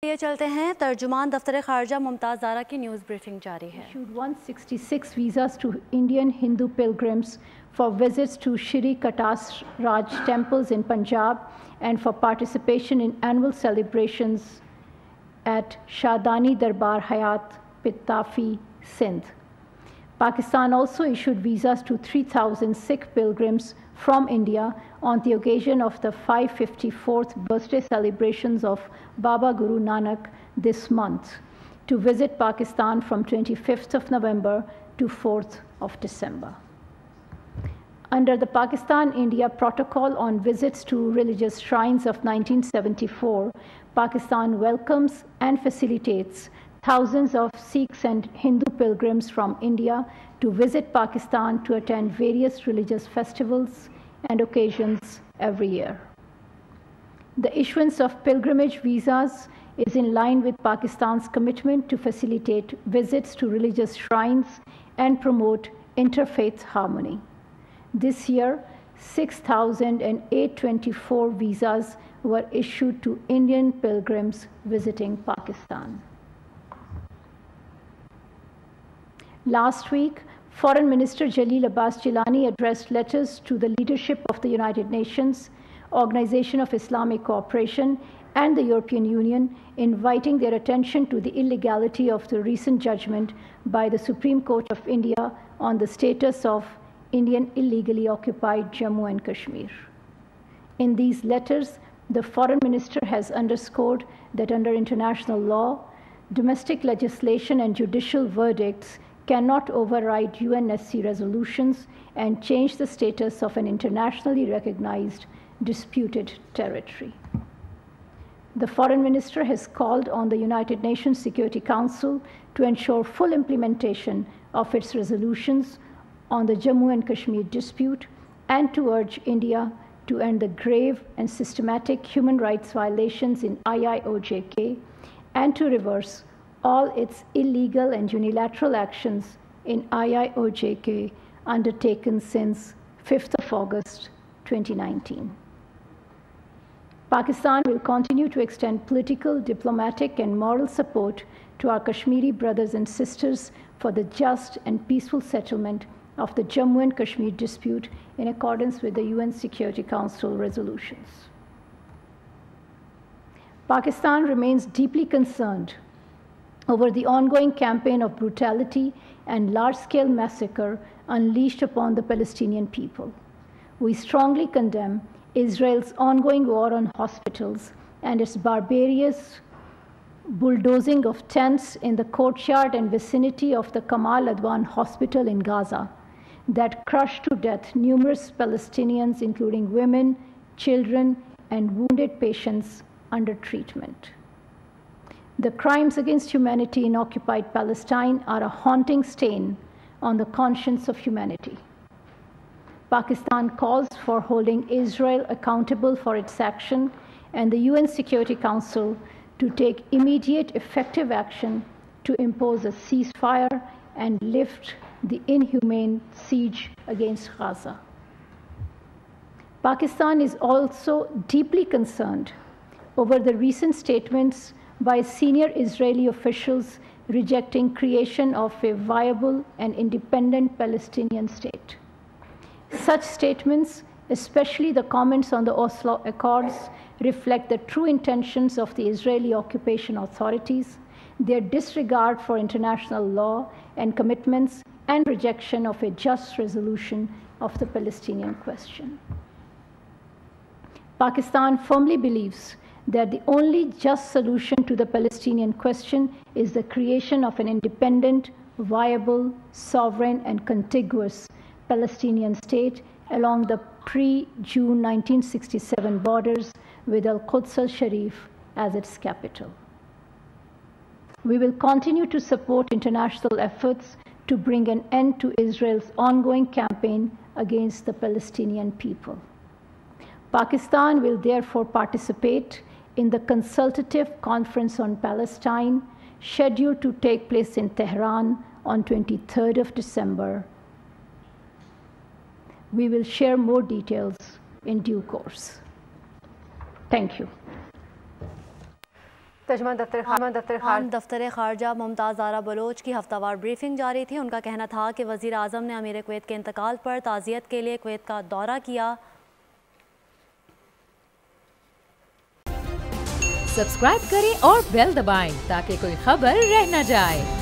ये चलते हैं तर्जुमान दफ्तर खारजा मुमताज़ ज़हरा की न्यूज़ ब्रीफिंग जारी है। Issued 166 visas to Indian Hindu pilgrims for visits to Shri Katas Raj temples in Punjab and for participation in annual celebrations at Shadani Darbar Hayat Pittafi, Sindh. Pakistan also issued visas to 3,000 Sikh pilgrims from India on the occasion of the 554th birthday celebrations of Baba Guru Nanak this month to visit Pakistan from 25th of November to 4th of December. Under the Pakistan-India Protocol on Visits to Religious Shrines of 1974, Pakistan welcomes and facilitates thousands of Sikhs and Hindu pilgrims from India to visit Pakistan to attend various religious festivals and occasions every year. The issuance of pilgrimage visas is in line with Pakistan's commitment to facilitate visits to religious shrines and promote interfaith harmony. This year, 6,824 visas were issued to Indian pilgrims visiting Pakistan. Last week, Foreign Minister Jalil Abbas Jilani addressed letters to the leadership of the United Nations, Organization of Islamic Cooperation, and the European Union, inviting their attention to the illegality of the recent judgment by the Supreme Court of India on the status of Indian illegally occupied Jammu and Kashmir. In these letters, the Foreign Minister has underscored that under international law, domestic legislation and judicial verdicts cannot override UNSC resolutions and change the status of an internationally recognized disputed territory. The Foreign Minister has called on the United Nations Security Council to ensure full implementation of its resolutions on the Jammu and Kashmir dispute and to urge India to end the grave and systematic human rights violations in IIOJK and to reverse all its illegal and unilateral actions in IIOJK undertaken since 5th of August 2019. Pakistan will continue to extend political, diplomatic, and moral support to our Kashmiri brothers and sisters for the just and peaceful settlement of the Jammu and Kashmir dispute in accordance with the UN Security Council resolutions. Pakistan remains deeply concerned over the ongoing campaign of brutality and large-scale massacre unleashed upon the Palestinian people. We strongly condemn Israel's ongoing war on hospitals and its barbarous bulldozing of tents in the courtyard and vicinity of the Kamal Adwan Hospital in Gaza that crushed to death numerous Palestinians, including women, children, and wounded patients under treatment. The crimes against humanity in occupied Palestine are a haunting stain on the conscience of humanity. Pakistan calls for holding Israel accountable for its action and the UN Security Council to take immediate effective action to impose a ceasefire and lift the inhumane siege against Gaza. Pakistan is also deeply concerned over the recent statements by senior Israeli officials rejecting creation of a viable and independent Palestinian state. Such statements, especially the comments on the Oslo Accords, reflect the true intentions of the Israeli occupation authorities, their disregard for international law and commitments, and rejection of a just resolution of the Palestinian question. Pakistan firmly believes that the only just solution to the Palestinian question is the creation of an independent, viable, sovereign, and contiguous Palestinian state along the pre-June 1967 borders with Al-Quds al-Sharif as its capital. We will continue to support international efforts to bring an end to Israel's ongoing campaign against the Palestinian people. Pakistan will therefore participate in the Consultative Conference on Palestine, scheduled to take place in Tehran on 23rd of December. We will share more details in due course. Thank you. दफ्तर खारजा Mumtaz Zahra Bloch की हफ्तावार briefing जारी थी। उनका कहना था कि वज़ीर आज़म ने अमीर कुवैत के इंतकाल पर ताज़ियत के लिए कुवैत का दौरा किया। सब्सक्राइब करें और बेल दबाएं ताकि कोई खबर रह न जाए।